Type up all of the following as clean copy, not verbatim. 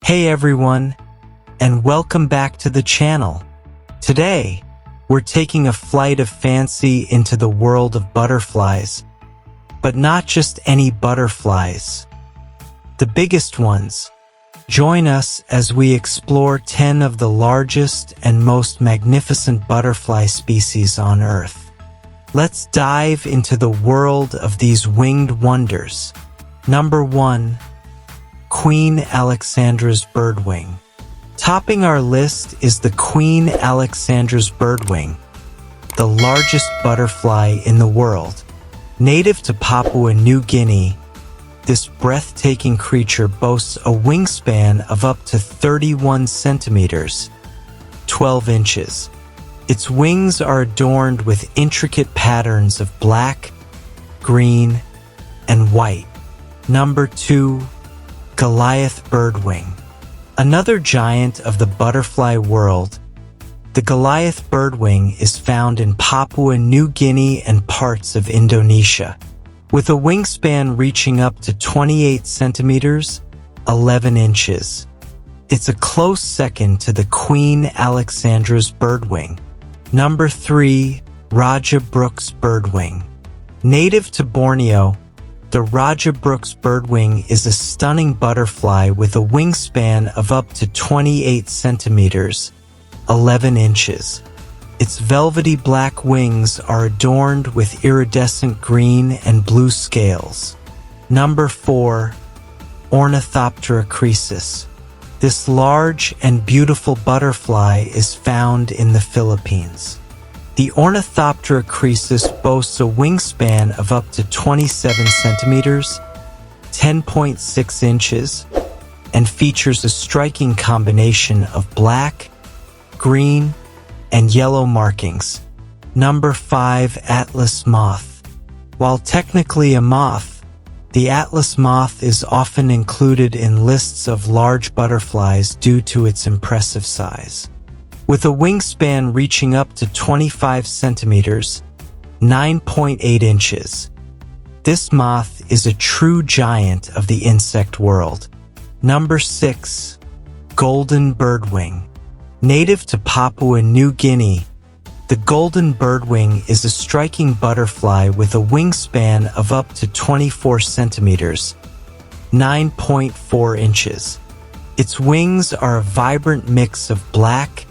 Hey everyone, and welcome back to the channel. Today, we're taking a flight of fancy into the world of butterflies, but not just any butterflies. The biggest ones. Join us as we explore 10 of the largest and most magnificent butterfly species on Earth. Let's dive into the world of these winged wonders. Number 1. Queen Alexandra's birdwing. Topping our list is the Queen Alexandra's birdwing, the largest butterfly in the world. Native to Papua New Guinea, this breathtaking creature boasts a wingspan of up to 31 centimeters, 12 inches. Its wings are adorned with intricate patterns of black, green, and white. Number 2. Goliath birdwing. Another giant of the butterfly world, the Goliath birdwing is found in Papua New Guinea and parts of Indonesia. With a wingspan reaching up to 28 centimeters, 11 inches. It's a close second to the Queen Alexandra's birdwing. Number 3. Raja Brooks birdwing. Native to Borneo, the Raja Brooks birdwing is a stunning butterfly with a wingspan of up to 28 centimeters, 11 inches. Its velvety black wings are adorned with iridescent green and blue scales. Number 4. Ornithoptera crisis. This large and beautiful butterfly is found in the Philippines. The Ornithoptera crisis boasts a wingspan of up to 27 centimeters, 10.6 inches, and features a striking combination of black, green, and yellow markings. Number 5. Atlas moth. While technically a moth, the Atlas moth is often included in lists of large butterflies due to its impressive size. With a wingspan reaching up to 25 centimeters, 9.8 inches. This moth is a true giant of the insect world. Number 6. Golden birdwing. Native to Papua New Guinea, the golden birdwing is a striking butterfly with a wingspan of up to 24 centimeters, 9.4 inches. Its wings are a vibrant mix of black,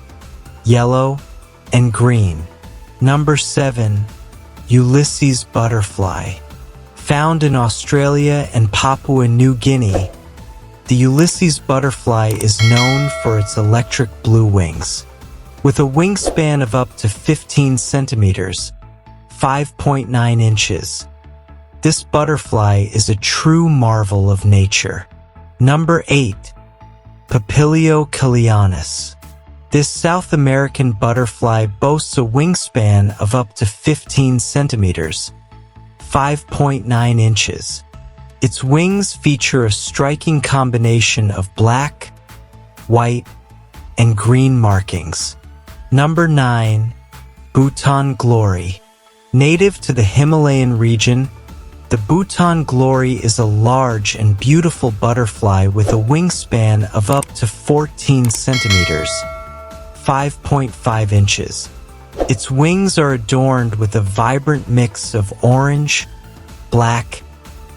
yellow, and green. Number 7. Ulysses butterfly. Found in Australia and Papua New Guinea, the Ulysses butterfly is known for its electric blue wings. With a wingspan of up to 15 centimeters, 5.9 inches. This butterfly is a true marvel of nature. Number 8. Papilio kilianus. This South American butterfly boasts a wingspan of up to 15 centimeters, 5.9 inches. Its wings feature a striking combination of black, white, and green markings. Number 9. Bhutan glory. Native to the Himalayan region, the Bhutan glory is a large and beautiful butterfly with a wingspan of up to 14 centimeters, 5.5 inches. Its wings are adorned with a vibrant mix of orange, black,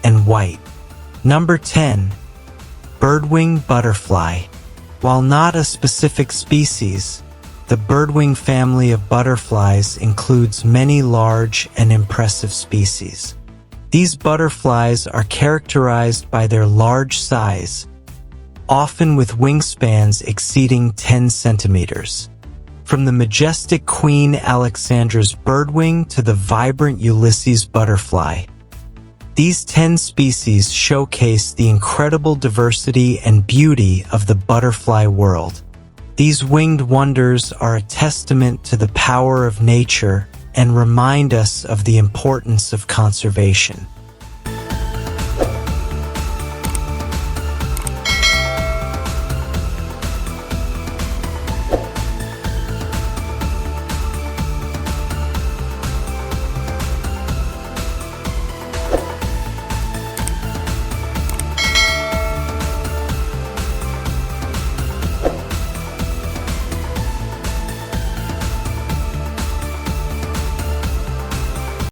and white. Number 10. Birdwing butterfly. While not a specific species, the birdwing family of butterflies includes many large and impressive species. These butterflies are characterized by their large size, often with wingspans exceeding 10 centimeters. From the majestic Queen Alexandra's birdwing to the vibrant Ulysses butterfly, these 10 species showcase the incredible diversity and beauty of the butterfly world. These winged wonders are a testament to the power of nature and remind us of the importance of conservation.